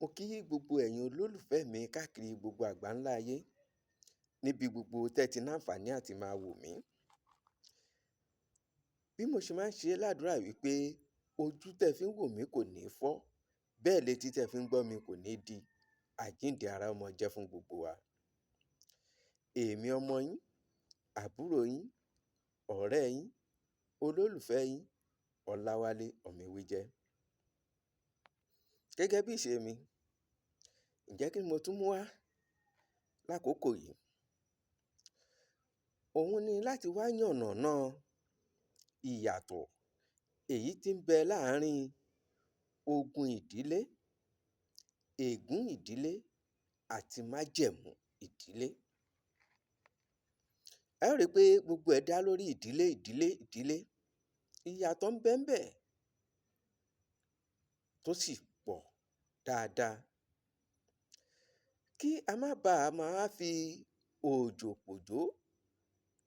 Mo kí gbogbo ẹ̀yin olólùfẹ́ mi káàkiri gbogbo àgbáńlá ayé níbi gbogbo tẹ́ ti náǹfààní àti máa wò mí. Bí mo ṣe máa ń ṣe ládùúrà wípé ojú tẹ́ fi ń wò mí kò ní fọ́, bẹ́ẹ̀ létí tẹ́ fi ń gbọ́ mi kò ní di. Àjíǹde ara ó máa jẹ́ fún gbogbo wa. Èmi ọmọ yín, àbúrò yín, ọ̀rẹ́ yín, olólùfẹ́ yín, Ọláwálé ọmọ Ewéjẹ́. Gẹ́gẹ́ bí ìṣe mi, ǹjẹ́ kí ni mo tún mú wá lákòókò yìí? Òun ni láti wá yànnàná ìyàtọ̀ èyí tí ń bẹ láàárín ogun ìdílé, ègún ìdílé àti májẹ̀mú ìdílé. Ẹ ó rí i pé gbogbo ẹ̀ dá lórí ìdílé, ìdílé, ìdílé. Ìyàtọ̀ ń bẹ ńbẹ̀ tó sì pọ̀ dáadáa. Kí a má baà máa fi òjò pòjó,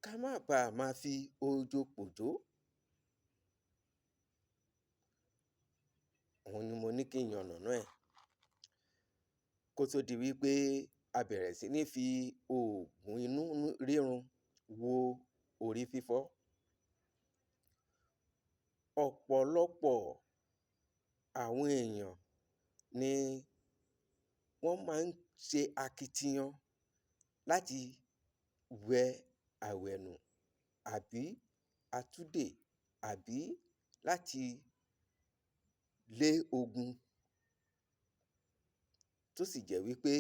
ká má baà máa fi ojo pòjó, òun ni mo ní kí n yànnàná ẹ̀ kó tó di wípé a bẹ̀rẹ̀ sí ní fi oògùn inú rírun wo orí fífọ́. Ọ̀pọ̀lọpọ̀ àwọn èèyàn ni wọ́n máa ń ṣe akitiyan láti wẹ àwẹ̀nù àbí atúdè àbí láti lé ogun tó sì jẹ́ wípé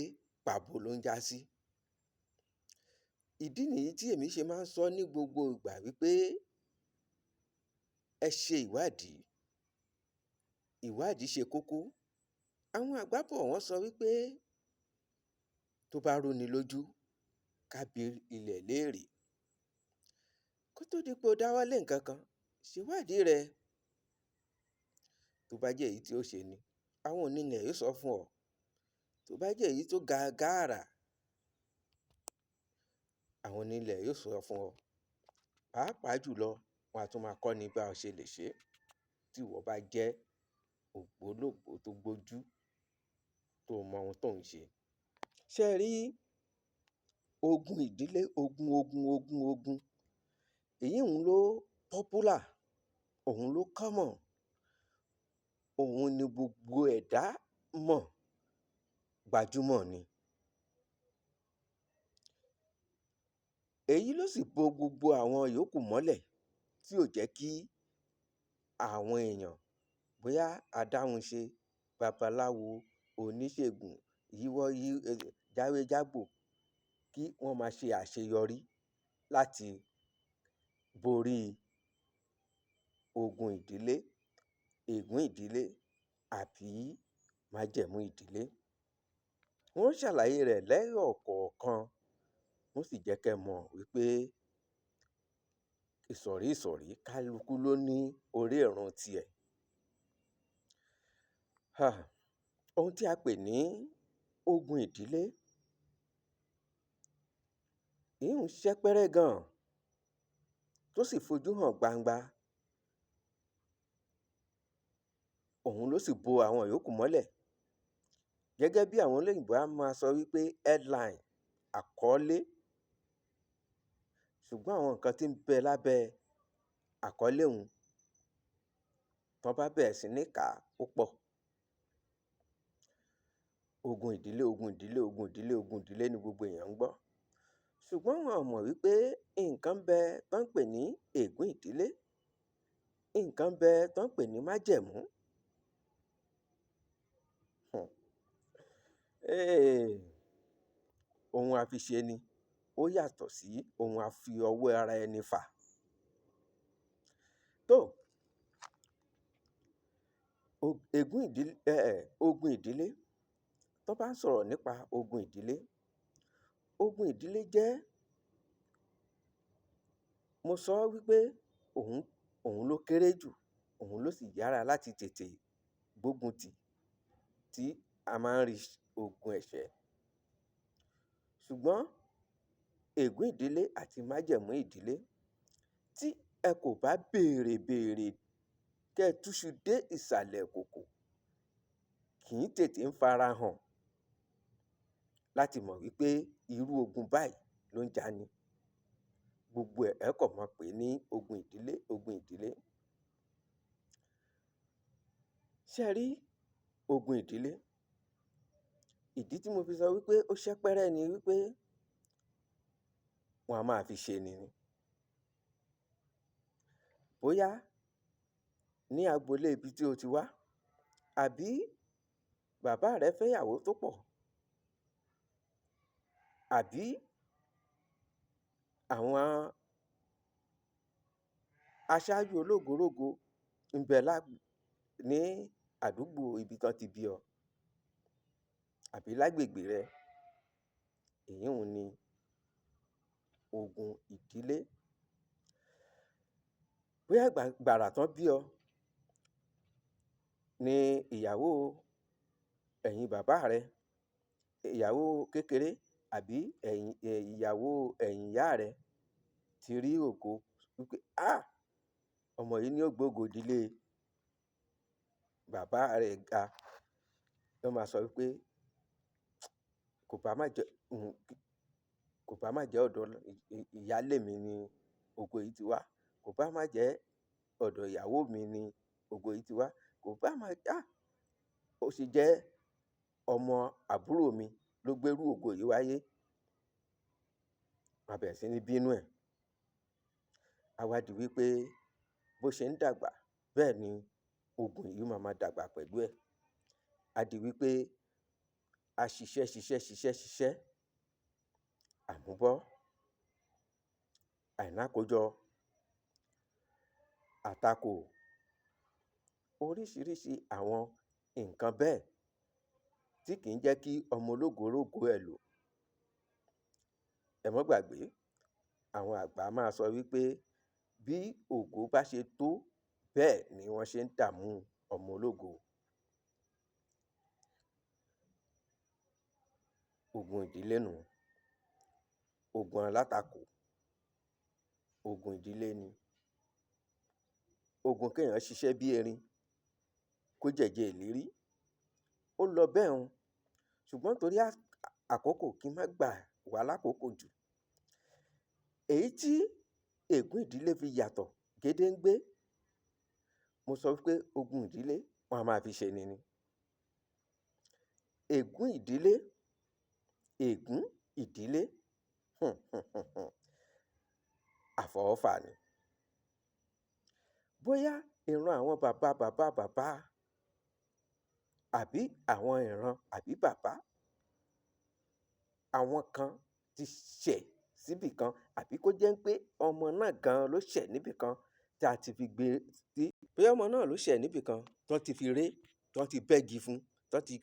pàbó ló ń já sí. Ìdí nìyí tí èmi ṣe máa ń sọ ní gbogbo ìgbà wípé ẹ ṣe ìwádìí. Ìwádìí ṣe kókó. Àwọn àgbá bọ̀ wọ́n sọ wípé tó bá rúni lójú ká bi ilẹ̀ léèrè. Kó tó di pé o dáwọ́ lé nǹkan kan, ṣèwádìí rẹ. Tó bá jẹ́ èyí tí ó ṣe ni, àwọn onílẹ̀ yóò sọ fún ọ. Tó bá jẹ́ èyí tó ga gààrà, àwọn onílẹ̀ yóò sọ fún ọ. Pàápàá jùlọ, wọn á tún máa kọ́ ni bá o ṣe lè ṣe é tí ìwọ bá jẹ́ ògbólógbòó tó gbójú tó mọ ohun tó ń ṣe. Ṣé ẹ rí ogun ìdílé, ogun, èyíhun ló popular, òun ló common, òun ni gbogbo ẹ̀dá mọ̀, gbajúmọ̀ ni. Èyí ló sì bo gbogbo àwọn yòókù mọ́lẹ̀ tí ò jẹ́ kí àwọn èèyàn bóyá adáhunṣe, babaláwo, oníṣègùn, jáwéjágbò kí wọ́n máa ṣe àṣeyọrí láti borí ogun ìdílé, ègún ìdílé àbí májẹ̀mú ìdílé. N ó ṣàlàyé rẹ̀ lẹ́yọ̀kọ̀ọ̀kan, n ó sì jẹ́ kẹ́ ẹ mọ̀ wípé ìsọ̀rí ìsọ̀rí kálukú ló ní orírun tiẹ̀. Ohun tí a pè ní ogun ìdílé, èyíhun ṣẹ́pẹ́rẹ́ gan-an tó sì fojú hàn gbangba. Òun ló sì bo àwọn yòókù mọ́lẹ̀. Gẹ́gẹ́ bí àwọn olóyìnbó á máa sọ wípé headline, àkọ́lé. Ṣùgbọ́n àwọn nǹkan tí ń bẹ lábẹ́ àkọ́lé un, tán bá bẹ̀rẹ̀ sí ní kà á, ó pọ̀. Ogun ìdílé, ogun ìdílé, ogun ìdílé, ogun ìdílé ni gbogbo èèyàn ń gbọ́. Ṣùgbọ́n wọn ò mọ̀ wípé nǹkan ń bẹ tán ń pè ní ègún ìdílé, nǹkan ń bẹ tán ń pè ní májẹ̀mú. Ohun àfiṣe ni, ó yàtọ̀ sí ohun a fi ọwọ́ ara ẹni fà. Ogun ìdílé, tán bá ń sọ̀rọ̀ nípa ogun ìdílé jẹ́, mo sọ wípé òun ló kéré jù, òun ló sì yára láti tètè gbógun tì tí a máa ń rí ogun ẹ̀ṣẹ́. Ṣùgbọ́n ègún ìdílé àti májẹ̀mú ìdílé, tí ẹ kò bá béèrè kẹ́ ẹ túṣu dé ìsàlẹ̀ ìkòkò, kì í tètè ń fara hàn láti mọ̀ wípé irú ogun báyìí ló ń jani. Gbogbo ẹ̀ kàn máa pè ní ogun ìdílé, ogun ìdílé. Ṣé ẹ rí ogun ìdílé? Ìdí tí mo fi sọ wípé ó ṣẹ́pẹ́rẹ́ ni wípé wọn a máa fi ṣe ni. Bóyá ní agboolé ibi tí o ti wá, àbí bàbá rẹ fẹ́yàwó tó pọ̀, àbí àwọn aṣáájú ológorógo ń bẹ ní àdúgbò ibi tán ti bí ọ, àbí lágbègbè rẹ, èyún ni ogun ìdílé. Bóyá gbàrà tán bí ọ ni ìyàwó ẹ̀yìn bàbá rẹ, ìyàwó kékeré àbí ìyàwó ẹ̀yìn ìyá rẹ ti rí ògo wípé ọmọ yìí ni ó gbé ògo ìdílé bàbá rẹ̀ ga. Wọ́n máa sọ wípé kò bá má jẹ́ ọ̀dọ̀ ìyálé mi ni ògo yìí ti wá, kò bá má jẹ́ ọ̀dọ̀ ìyàwó mi ni ògo yìí ti wá, kò bá má ó sì jẹ́ ọmọ àbúrò mi ló gbérú ògo yìí wáyé. Wọ́n á bẹ̀rẹ̀ sí ní bínú ẹ̀. Á wá di wípé bó ṣe ń dàgbà, bẹ́ẹ̀ ni ogun yìí máa dàgbà pẹ̀lú ẹ̀. Á di wípé á ṣiṣẹ́, àmúbọ́, àìnákójọ, àtakò, oríṣiríṣi àwọn nǹkan bẹ́ẹ̀ tí kì í jẹ́ kí ọmọ ológo rógo ẹ̀ lò. Ẹ má gbàgbé, àwọn àgbà máa sọ wípé bí ògo bá ṣe tó, bẹ́ẹ̀ ni wọ́n ṣe ń dààmú ọmọ ológo. Ogun ìdílé nùu. Ogun alátakò, ogun ìdílé ni. Ogun kéèyàn ṣiṣẹ́ bí erin kó jẹ̀jẹ ìlérí, ó lọ bẹ́hun. Ṣùgbọ́n torí àkókò, kí n má gbà wá lákòókò jù, èyí tí ègún ìdílé fi yàtọ̀ gédéńgbé, mo sọ wípé ogun ìdílé wọn a máa fi ṣe ni ni. Ègún ìdílé àfọwọ́fà ni. Bóyá ìran àwọn bàbá àbí àwọn ìran àbí bàbá àwọn kan ti ṣẹ̀ síbì kan, àbí kó jẹ́ pé ọmọ náà gan ló ṣẹ̀ níbì kan tí a ti fi gbé bóyá ọmọ náà ló ṣẹ̀ níbì kan tán ti fi ré, tán ti bẹ́gi fún, tán ti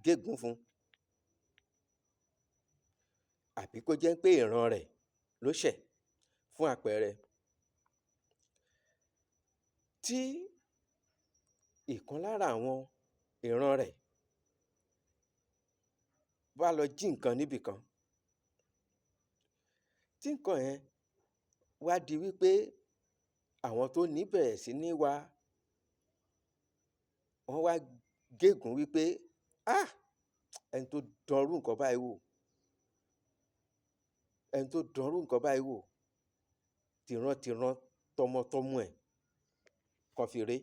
gégún fún, àbí kó jẹ́ pé ìran rẹ̀ ló ṣẹ̀. Fún àpẹẹrẹ, tí ìkan lára àwọn ìran rẹ̀ bá lọ jí nǹkan níbì kan, tí nǹkan yẹn wá di wípé àwọn tó ní bẹ̀rẹ̀ sí ní wá, wọ́n wá gégùn wípé ẹni tó dánrú nǹkan báyìí wò, ẹni tó dánrú nǹkan báyìí wò, tìrantìran tọmọtọmọ ẹ̀ kán fi ré.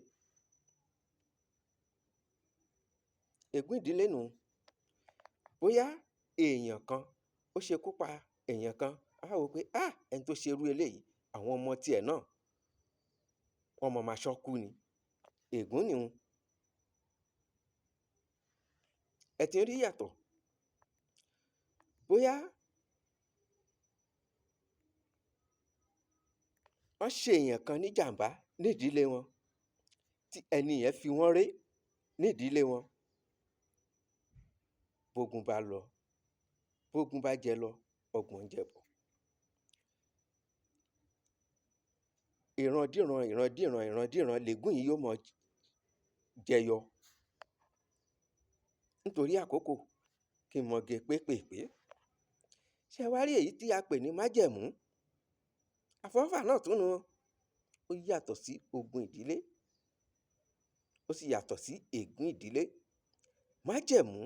Ègún ìdílé nùu. Bóyá èèyàn kan ó ṣekú pa èèyàn kan, á wá wò pé ẹni tó ṣerú eléyìí, àwọn ọmọ tiẹ̀ náà wọ́n máa ṣán kú ni. Ègún nìhun. Ẹ ti ń rí ìyàtọ̀. Bóyá wọ́n ṣe èèyàn kan ní jàm̀bá nídìílé wọn, tí ẹni yẹn fi wọ́n ré nídìílé wọn, bógun bá lọ, bógun bá jẹ lọ, ọgbọ̀n ń jẹ bọ̀. Ìrandíran lègún yìí yóò máa jẹyọ. Nítorí àkókò, kí n máa gé pépèpé. Ṣé ẹ wá rí èyí tí a pè ní májẹ̀mú? Àfọwọ́fà náà tún nu. Ó yàtọ̀ sí ogun ìdílé, ó sì yàtọ̀ sí ègún ìdílé. Májẹ̀mú,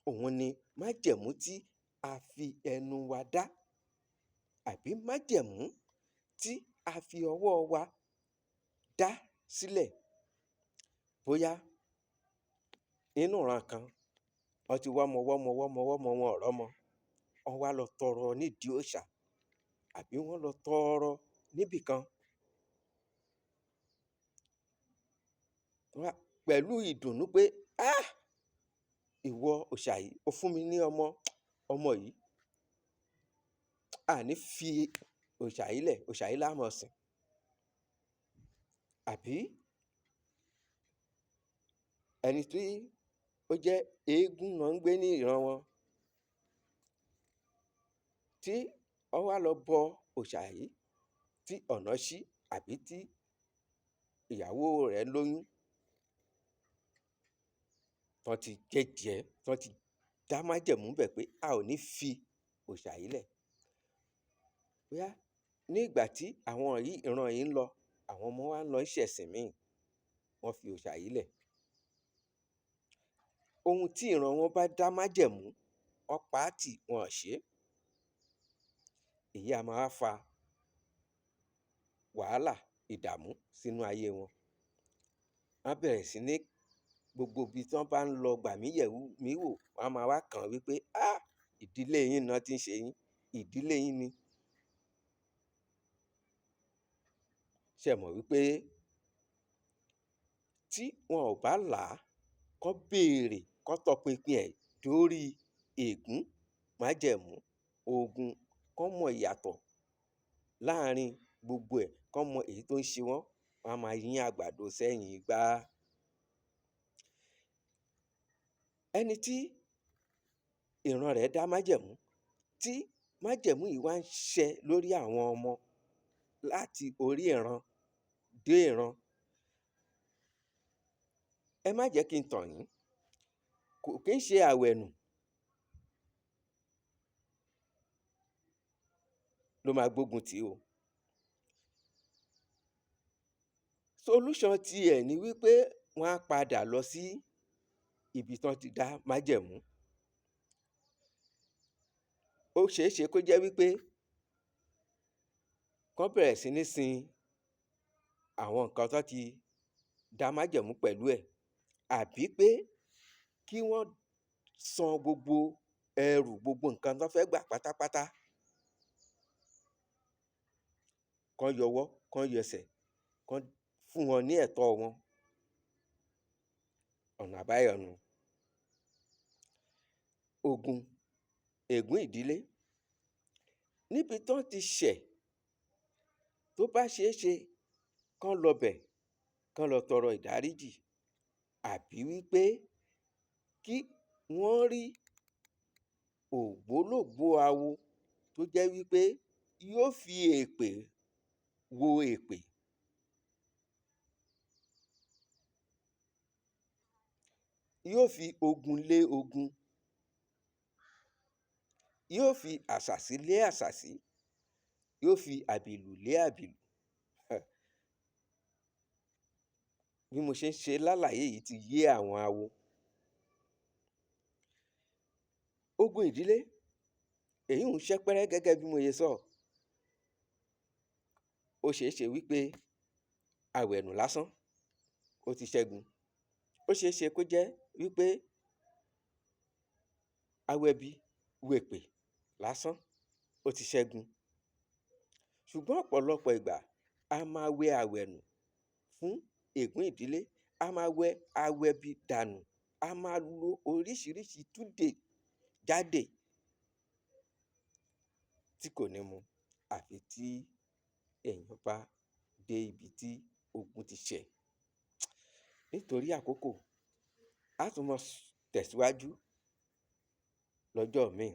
òun ni májẹ̀mú tí a fi ẹnu wa dá àbí májẹ̀mú tí a fi ọwọ́ wa dá sílẹ̀. Bóyá nínú ìran kan wọ́n ti wọ́mọ wọn ò rọ́mọ, wọ́n wá lọ tọrọ nídìí òòṣà àbí wọ́n lọ tọrọ níbì kan pẹ̀lú ìdùnnú pé ìwọ òòṣà yìí o fún mi ní ọmọ yìí, àní fi òòṣà yìí lẹ̀, òòṣà yìí la máa sìn. Àbí ẹni tí ó jẹ́ eégún náà ń gbé ní ìran wọn tí wọ́n wá lọ bọ òòṣà yìí tí ọ̀nà ṣí àbí tí ìyàwó rẹ̀ lóyún, tán ti jẹ́jẹ̀ẹ́, tán ti dá májẹ̀mú bẹ̀ pé a ò ní fi òòṣà yìí lẹ̀. Bóyá ní ìgbà tí àwọn ìran yìí ń lọ, àwọn ọmọ wa ń lọ ṣẹ̀sìn míì, wọ́n fi òòṣà yìí lẹ̀. Ohun tí ìran wọn bá dá májẹ̀mú, wọ́n pa á tì, wọn ò ṣé. Èyí á máa wá fa wàhálà, ìdààmú sínú ayé wọn. Wọ́n á bẹ̀rẹ̀ sí ní gbogbo ibi tí wọ́n bá ń lọ gbà mí wò, wọ́n á máa wá kàn án wípé ìdílé yín náà ti ń ṣe yín, ìdílé yín ni. Ṣé ẹ mọ̀ wípé tí wọn ò bá là á, kán béèrè, kán tọpinpin ẹ̀ dórí ègún, májẹ̀mú, ogun, kán mọ ìyàtọ̀ láàrin gbogbo ẹ̀, kán mọ èyí tó ń ṣe wọ́n, wọ́n á máa yín àgbàdo sẹ́yìn igbá. Ẹni tí ìran rẹ̀ dá májẹ̀mú, tí májẹ̀mú yìí wá ń ṣẹ lórí àwọn ọmọ láti orí ìran dé ìran, ẹ má jẹ́ kí n tàn yín, kò kí ń ṣe àwẹ̀nù ló máa gbógun tì í o. Solution tiẹ̀ ni wípé wọ́n á padà lọ sí ibi tán ti dá májẹ̀mú. Ó ṣeé ṣe kó jẹ́ wípé kán bẹ̀rẹ̀ sí ní sin àwọn nǹkan tán ti dá májẹ̀mú pẹ̀lú ẹ̀, àbí pé kí wọ́n san gbogbo ẹrù, gbogbo nǹkan tán fẹ́ gbà pátápátá, kán yọwọ́, kán yẹsẹ̀, kán fún wọn ní ẹ̀tọ́ wọn. Ọ̀nà àbáyọ nu. Ogun, ègún ìdílé, níbi tán ti ṣẹ̀, tó bá ṣeé ṣe kán lọ bẹ̀, kán lọ tọrọ ìdáríjì, àbí wípé kí wọ́n rí ògbólógbòó awo tó jẹ́ wípé yóò fi èpè wo èpè. Yóò fi ogun lé ogun, yóò fi àṣàsí lé àṣàsí, yóò fi àbìlù lé àbìlù. Bí mo ṣe ń ṣe lálàyé yìí ti yé àwọn awo. Ogun ìdílé, èyí-ùn ṣẹ́pẹ́rẹ́ gẹ́gẹ́ bí mo ṣe sọ. Ó ṣeé ṣe wípé àwẹ̀nù lásán ó ti ṣẹ́gun. Ó ṣeé ṣe kó jẹ́ wípé awẹbi wèpè lásán ó ti ṣẹ́gun. Ṣùgbọ́n ọ̀pọ̀lọpọ̀ ìgbà a máa wẹ àwẹ̀nù fún ègún ìdílé, a máa wẹ awẹbi dànù, a máa lo oríṣiríṣi túdè jádè tí kò ní mu àfi tí èèyàn bá dé ibi tí ogun ti ṣẹ̀. Nítorí àkókò, á tún máa tẹ̀síwájú lọ́jọ́ míì.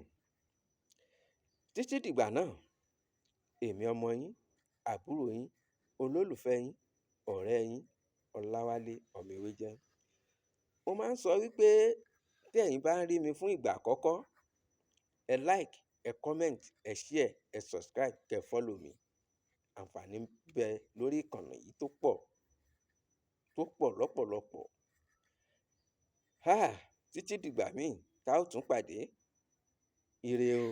Títí dìgbà náà, èmi ọmọ yín, àbúrò yín, olólùfẹ́ yín, ọ̀rẹ́ yín, Ọláwálé ọmọ Ewéjẹ́. Mo máa ń sọ wípé tí ẹ̀yin bá ń rí mi fún ìgbà àkọ́kọ́, ẹ like, ẹ comment, ẹ share, ẹ subscribe, kẹ́ ẹ follow mi. Àǹfààní ń bẹ lórí ìkànnì yìí tó pọ̀ lọ́pọ̀lọpọ̀. títí dìgbà míì tá ó tún pàdé. Ire o.